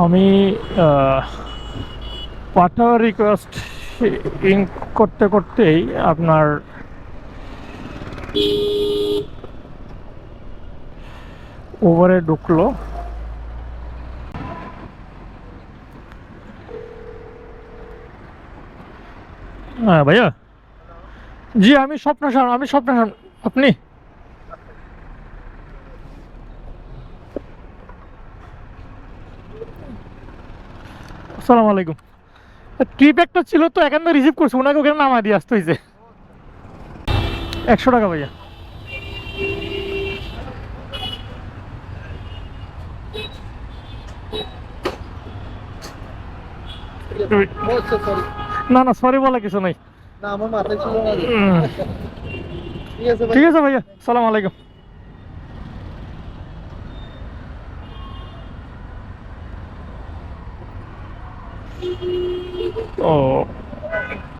আমি পাঠাওয়ার request in করতে করতেই আপনার ওভারে ঢুকলো। হ্যাঁ ভাইয়া, জি আমি স্বপ্ন আপনি? আসসালামু আলাইকুম। ট্রিপ একটা ছিল তো এখানে রিসিভ করছি, ওনাকে ওখানে নামা দিয়ে আসতে হয়েছে। 100 টাকা ভাইয়া। না না, সরি বলা কিছু নাই। না আমার মাথায় ছিল না যে। উম, ঠিক আছে ভাই। ঠিক আছে ভাইয়া, সালাম আলাইকুম। ও